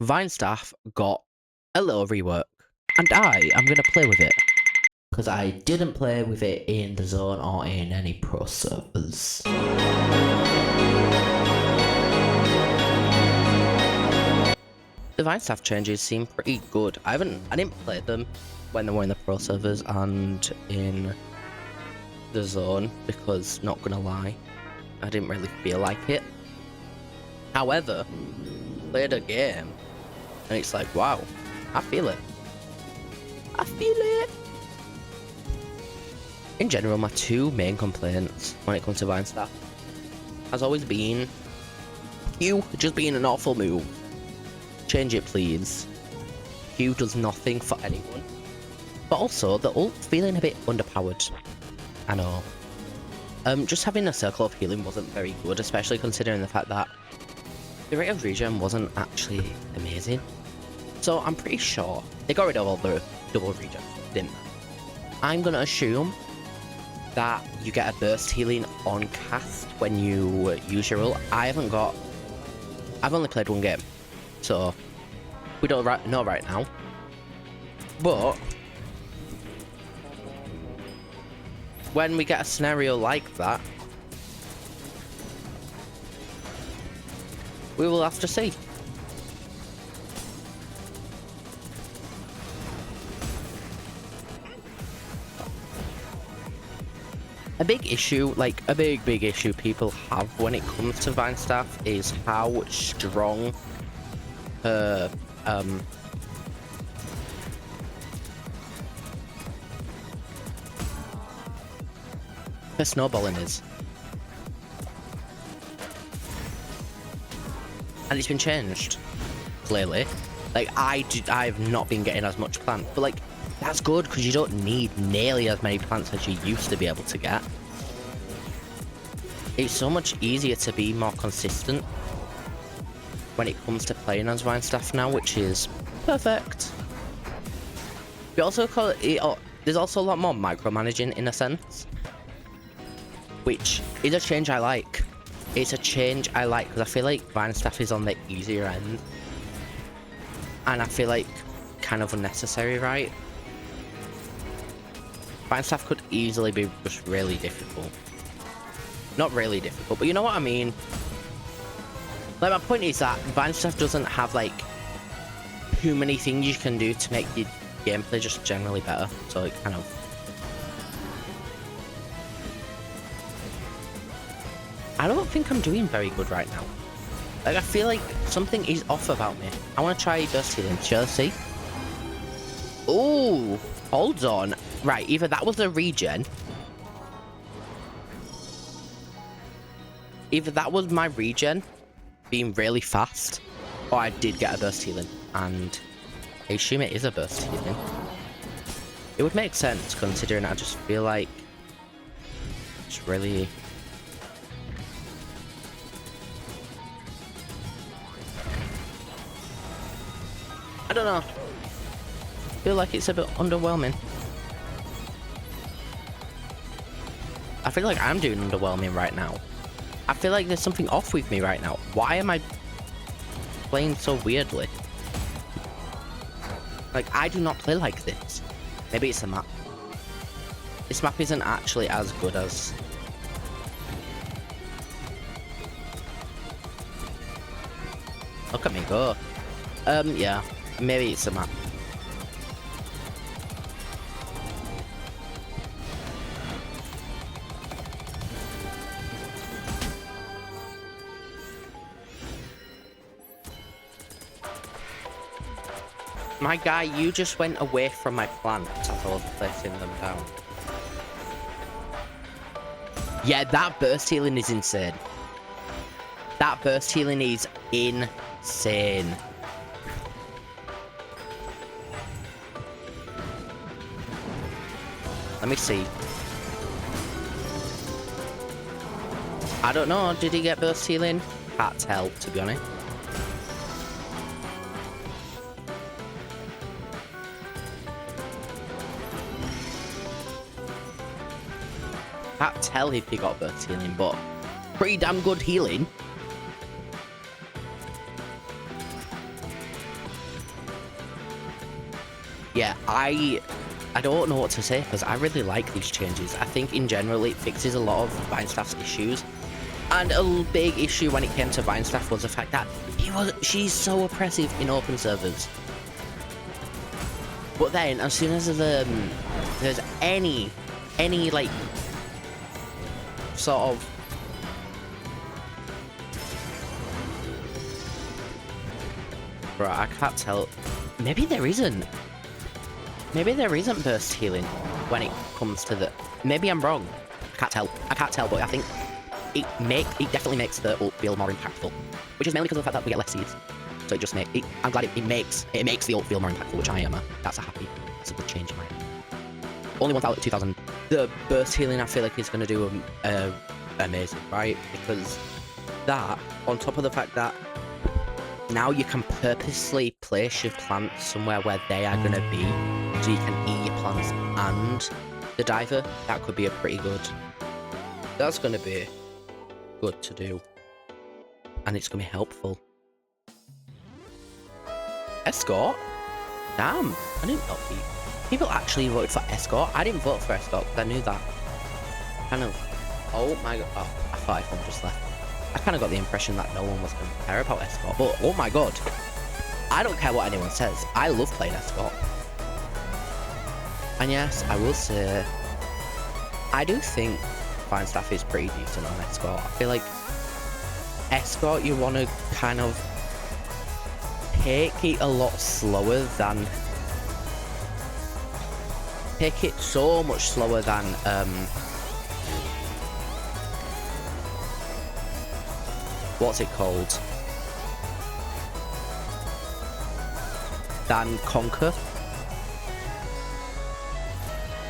Vinestaff got a little rework, and I am going to play with it. Because I didn't play with it in the zone or in any pro servers. The Vinestaff changes seem pretty good. I didn't play them when they were in the pro servers and in the zone because, not gonna lie, I didn't really feel like it. However, played a game and it's like, wow, I feel it. I feel it. In general, my two main complaints when it comes to Vinestaff has always been Q just being an awful move. Change it, please. Q does nothing for anyone. But also, the ult feeling a bit underpowered. I know. Just having a circle of healing wasn't very good, especially considering the fact that the rate of regen wasn't actually amazing. So I'm pretty sure they got rid of all the double regen, didn't they? I'm gonna assume that you get a burst healing on cast when you use your ult. I've only played one game, so we don't know right now. But when we get a scenario like that, we will have to see. A big issue, like a big issue people have when it comes to Vinestaff is how strong her snowballing is. And it's been changed, clearly. Like, I've not been getting as much plant, but like, that's good because you don't need nearly as many plants as you used to be able to get. It's so much easier to be more consistent when it comes to playing as Vinestaff now, which is perfect. We also call it, there's also a lot more micromanaging in a sense, which is a change I like. It's a change I like because I feel like Vinestaff is on the easier end, and I feel like kind of unnecessary, right? Vinestaff could easily be just really difficult. Not really difficult, but you know what I mean? Like, my point is that Vinestaff doesn't have, like, too many things you can do to make your gameplay just generally better. So it kind of... I don't think I'm doing very good right now. Like, I feel like something is off about me. I want to try burst healing. Shall I see? Ooh, hold on. Right, either that was a regen. Either that was my regen being really fast, or I did get a burst healing. And I assume it is a burst healing. It would make sense considering I just feel like it's really... I don't know. I feel like it's a bit underwhelming. I feel like I'm doing underwhelming right now. I feel like there's something off with me right now. Why am I playing so weirdly? Like, I do not play like this. Maybe it's a map. This map isn't actually as good as... Look at me go. Yeah. Maybe it's a map. My guy, you just went away from my plants as I was placing them down. Yeah, that burst healing is insane. That burst healing is insane. Let me see. I don't know, did he get burst healing? Can't tell, to be honest. Can't tell if he got burst healing, but pretty damn good healing. Yeah, I don't know what to say because I really like these changes. I think in general it fixes a lot of Vinestaff's issues. And a big issue when it came to Vinestaff was the fact that she's so oppressive in open servers. But then, as soon as there's any like sort of right, I can't tell. Maybe there isn't. Maybe there isn't burst healing when it comes to the. Maybe I'm wrong. I can't tell. I can't tell, but I think it definitely makes the ult feel more impactful, which is mainly because of the fact that we get less seeds. So it just makes it. I'm glad it makes the ult feel more impactful, which I am. That's a good change in my. Only 1,000, 2,000. The burst healing I feel like is going to do amazing, right? Because that, on top of the fact that now you can purposely place your plants somewhere where they are going to be, so you can eat your plants and the diver. That could be a pretty good. That's going to be good to do, and it's going to be helpful. Escort? Damn, I didn't know people actually voted for Escort. I didn't vote for Escort because I knew that. Kind of. Oh my god. Oh, I thought everyone just left. I kind of got the impression that no one was going to care about Escort, but oh my god. I don't care what anyone says. I love playing Escort. And yes, I will say, I do think Vinestaff is pretty decent on Escort. I feel like Escort, you want to kind of take it a lot slower than... Take it so much slower than... what's it called? Than Conquer.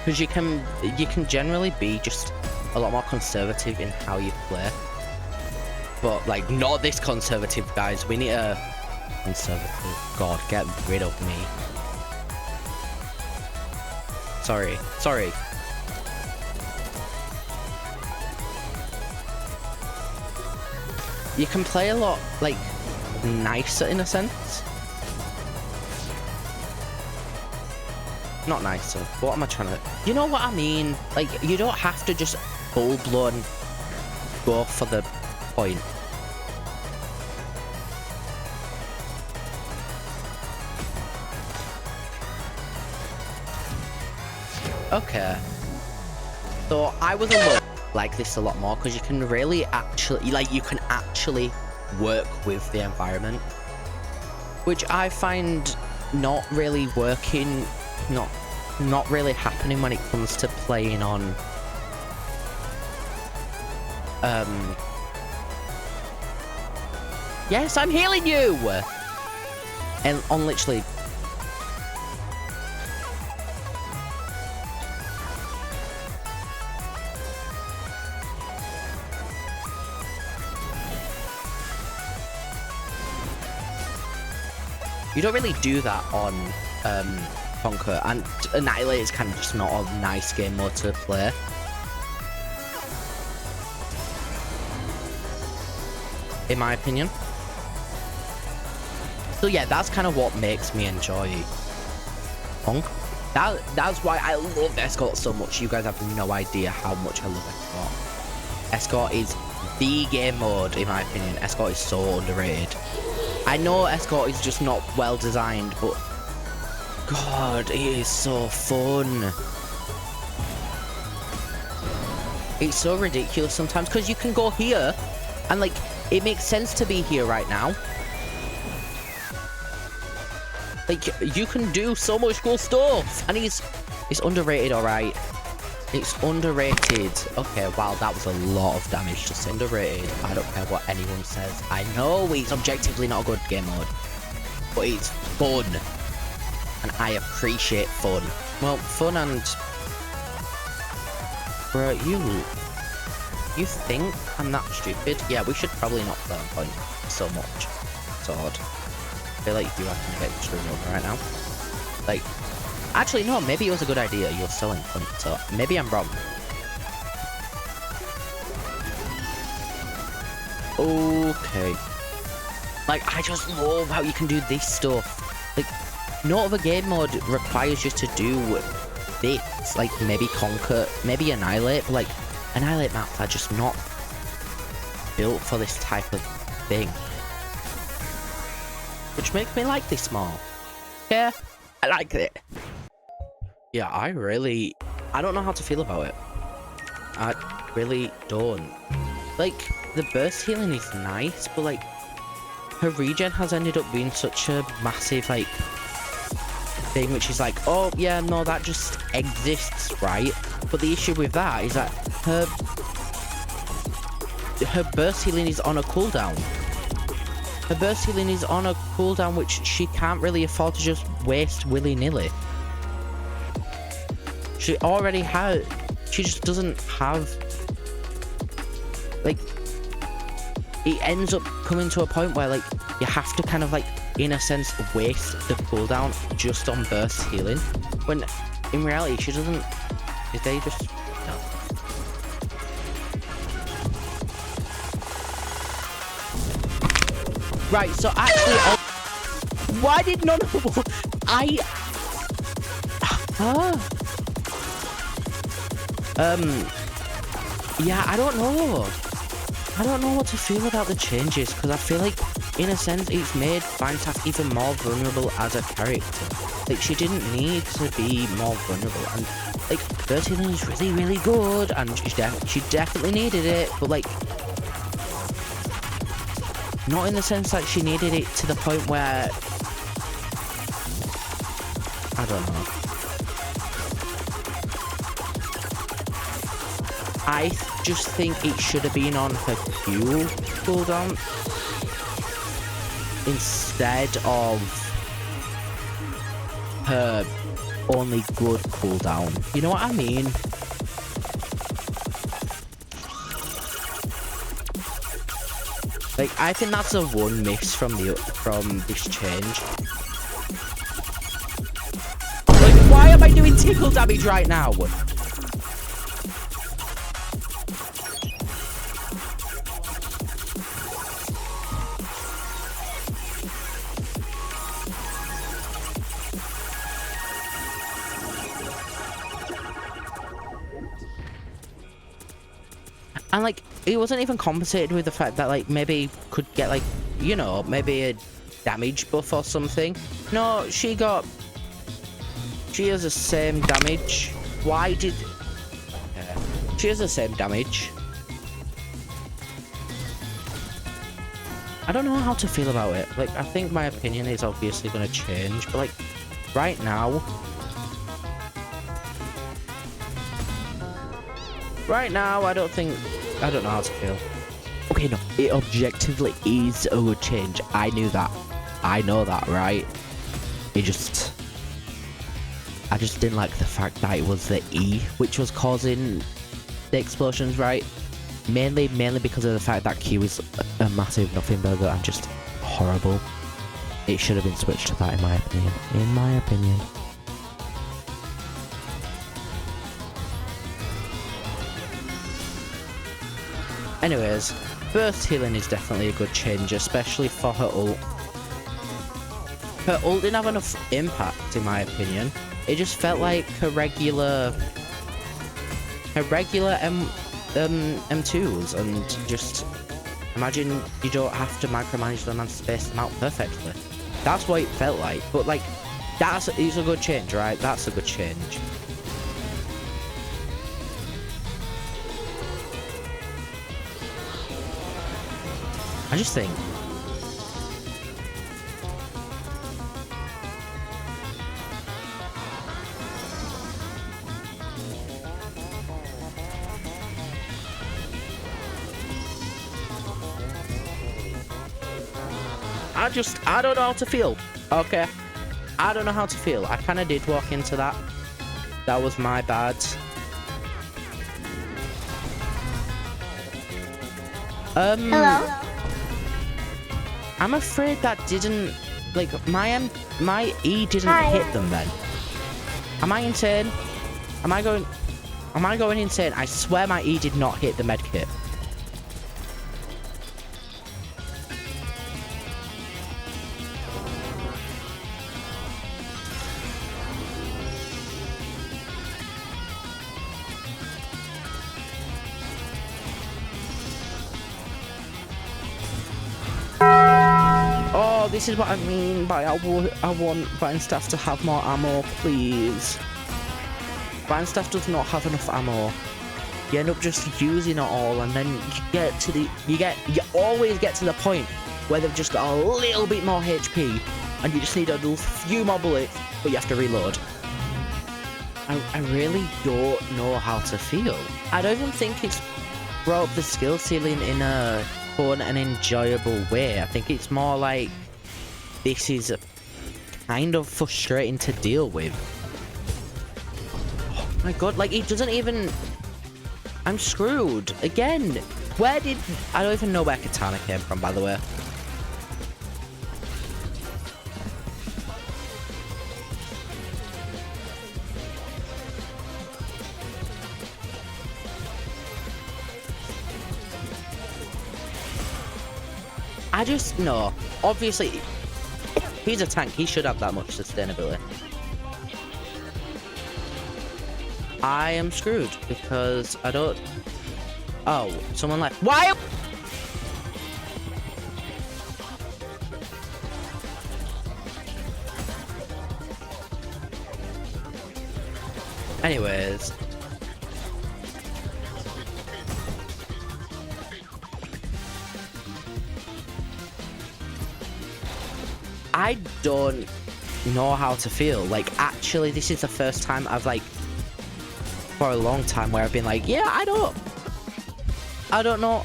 Because you can generally be just a lot more conservative in how you play. But like not this conservative, guys. We need a conservative. God, get rid of me. Sorry. You can play a lot, like, nicer in a sense. Not nicer. What am I trying to... You know what I mean? Like, you don't have to just full-blown go for the point. Okay. So, I was a lot like this a lot more because you can really actually, like, you can actually work with the environment, which I find not really working, not really happening when it comes to playing on yes, I'm healing you, and on literally you don't really do that on Conquer, and Annihilate is kind of just not a nice game mode to play. In my opinion. So yeah, that's kind of what makes me enjoy Conquer. That's why I love Escort so much. You guys have no idea how much I love Escort. Escort is the game mode, in my opinion. Escort is so underrated. I know Escort is just not well designed, but God, it is so fun. It's so ridiculous sometimes because you can go here and like it makes sense to be here right now. Like you can do so much cool stuff, and it's underrated, alright. It's underrated. Okay, wow, that was a lot of damage. Just underrated. I don't care what anyone says. I know it's objectively not a good game mode, but it's fun. And I appreciate fun. Well, fun and... Bro, you think I'm that stupid? Yeah, we should probably not play on point so much. So odd. I feel like you are going to get screwed over right now. Like... Actually, no, maybe it was a good idea. You're selling point, so maybe I'm wrong. Okay. Like, I just love how you can do this stuff. Like, no other game mode requires you to do this. Like, maybe Conquer, maybe Annihilate, but like, Annihilate maps are just not built for this type of thing. Which makes me like this more. Yeah, I like it. Yeah, I don't know how to feel about it. I really don't. Like, the burst healing is nice, but like, her regen has ended up being such a massive, like, thing, which is like, oh yeah, no, that just exists, right? But the issue with that is that her burst healing is on a cooldown. Her burst healing is on a cooldown which she can't really afford to just waste willy-nilly. She already has... She just doesn't have... Like... It ends up coming to a point where, like, you have to kind of, like, in a sense, waste the cooldown just on burst healing. When, in reality, she doesn't... Did they just... No. Right, so actually... Why did none of... Yeah, I don't know. I don't know what to feel about the changes, because I feel like, in a sense, it's made Vinestaff even more vulnerable as a character. Like, she didn't need to be more vulnerable, and, like, burst healing is really, really good, and she definitely needed it, but, like, not in the sense that she needed it to the point where... I don't know. I just think it should have been on her Q cooldown instead of her only good cooldown. You know what I mean? Like, I think that's a one miss from this change. Like, why am I doing tickle damage right now? And, like, it wasn't even compensated with the fact that, like, maybe could get, like, you know, maybe a damage buff or something. No, she has the same damage. Why did... she has the same damage. I don't know how to feel about it. Like, I think my opinion is obviously going to change, but, like, right now... I don't know how to feel. Okay, no, it objectively is a good change. I knew that. I know that, right? I just didn't like the fact that it was the E which was causing the explosions, right? Mainly because of the fact that Q is a massive nothing burger and just horrible. It should have been switched to that, in my opinion. In my opinion. Anyways, burst healing is definitely a good change, especially for her ult. Her ult didn't have enough impact, in my opinion. It just felt like her regular M2s, and just imagine you don't have to micromanage them and space them out perfectly. That's what it felt like. But like, it's a good change, right? That's a good change. I just think I don't know how to feel. Okay, I don't know how to feel. I kind of did walk into that. That was my bad. Hello? I'm afraid that didn't, like, my E didn't hit them then. Am I insane? Am I going insane? I swear my E did not hit the medkit. this is what I mean by I want Vinestaff to have more ammo, please. Vinestaff does not have enough ammo. You end up just using it all, and then you always get to the point where they've just got a little bit more HP, and you just need a few more bullets, but you have to reload. I really don't know how to feel. I don't even think it's brought up the skill ceiling in a fun and enjoyable way. I think it's more like this is kind of frustrating to deal with. Oh my god, like it doesn't even... I'm screwed again. Where did... I don't even know where Katana came from, by the way. I just know. Obviously, he's a tank. He should have that much sustainability. I am screwed because I don't... Oh, someone left. Why? Anyways. I don't know how to feel. Like, actually, this is the first time I've, like, for a long time where I've been like, yeah, I don't know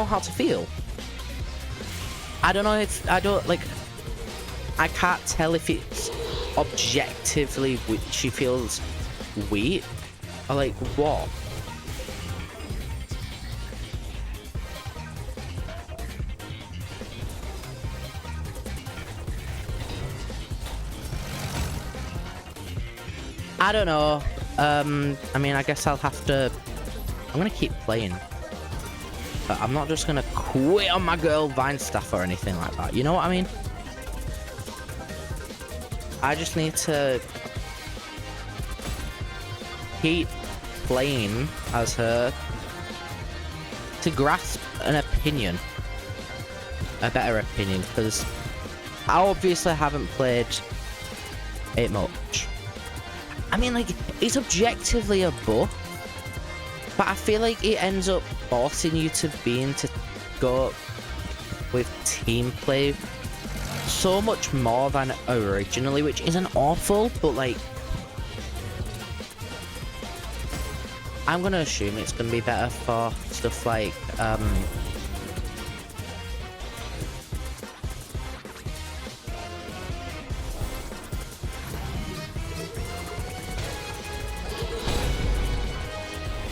how to feel. I don't know if, I can't tell if it's objectively she feels weak or, like, what. I don't know. I mean, I guess I'll have to... I'm gonna keep playing. But I'm not just gonna quit on my girl Vinestaff or anything like that. You know what I mean? I just need to... keep playing as her to grasp an opinion. A better opinion. Because I obviously haven't played it much. I mean, like, it's objectively a buff, but I feel like it ends up forcing you to go with team play so much more than originally, which isn't awful, but, like, I'm gonna assume it's gonna be better for stuff like,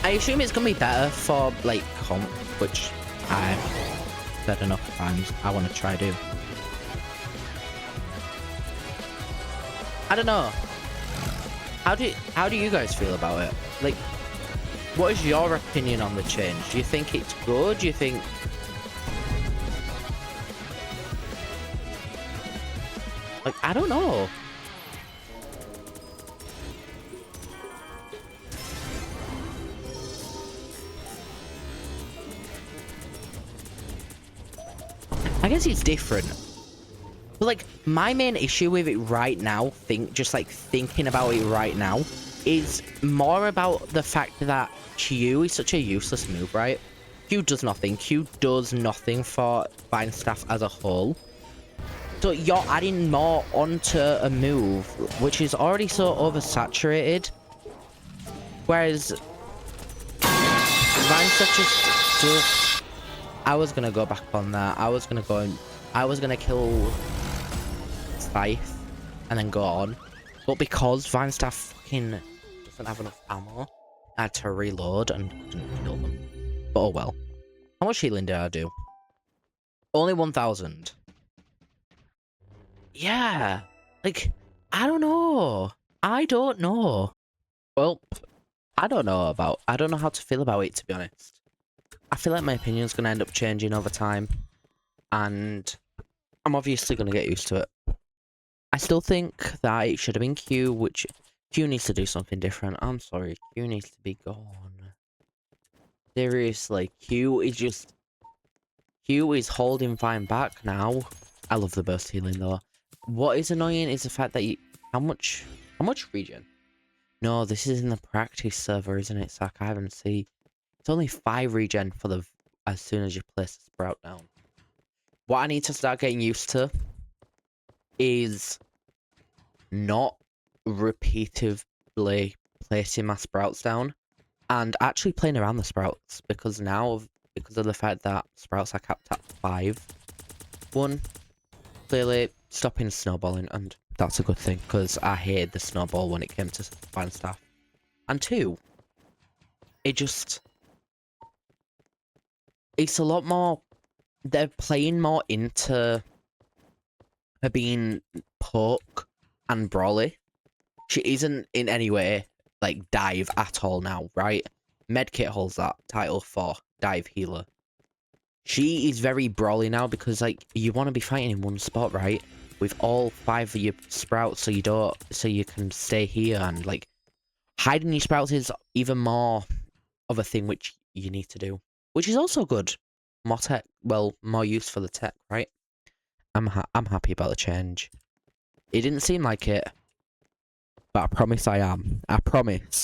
I assume it's gonna be better for, like, comp, which I've said enough times I want to try do. I don't know. How do you guys feel about it? Like, what is your opinion on the change? Do you think it's good? Do you think... Like, I don't know. I guess it's different. But, like, my main issue with it right now, thinking about it right now, is more about the fact that Q is such a useless move, right? Q does nothing. Q does nothing for Vinestaff as a whole. So you're adding more onto a move, which is already so oversaturated. Whereas Vinestaff just does... I was gonna go back on that. I was gonna kill Scythe and then go on. But because Vinestaff fucking doesn't have enough ammo, I had to reload and couldn't kill them. But oh well. How much healing did I do? Only 1,000. Yeah. Like, I don't know. I don't know. Well, I don't know how to feel about it, to be honest. I feel like my opinion's going to end up changing over time, and I'm obviously going to get used to it. I still think that it should have been Q, which Q needs to do something different. I'm sorry, Q needs to be gone. Seriously, Q is holding Vine back now. I love the burst healing though. What is annoying is the fact that you... How much regen? No, this is in the practice server, isn't it? So I can't even see. It's only 5 regen for the... As soon as you place the sprout down. What I need to start getting used to is not repeatedly placing my sprouts down and actually playing around the sprouts, because now, because of the fact that sprouts are capped at 5, one, clearly stopping snowballing, and that's a good thing because I hated the snowball when it came to Vinestaff. And 2, it's a lot more, they're playing more into her being poke and brawly. She isn't in any way like dive at all now, right? Medkit holds that title for dive healer. She is very brawly now because like you want to be fighting in one spot, right? With all 5 of your sprouts, so you can stay here, and like hiding your sprouts is even more of a thing which you need to do, which is also good. More tech, well, more use for the tech, right? I'm happy about the change. It didn't seem like it, but I promise I am. I promise.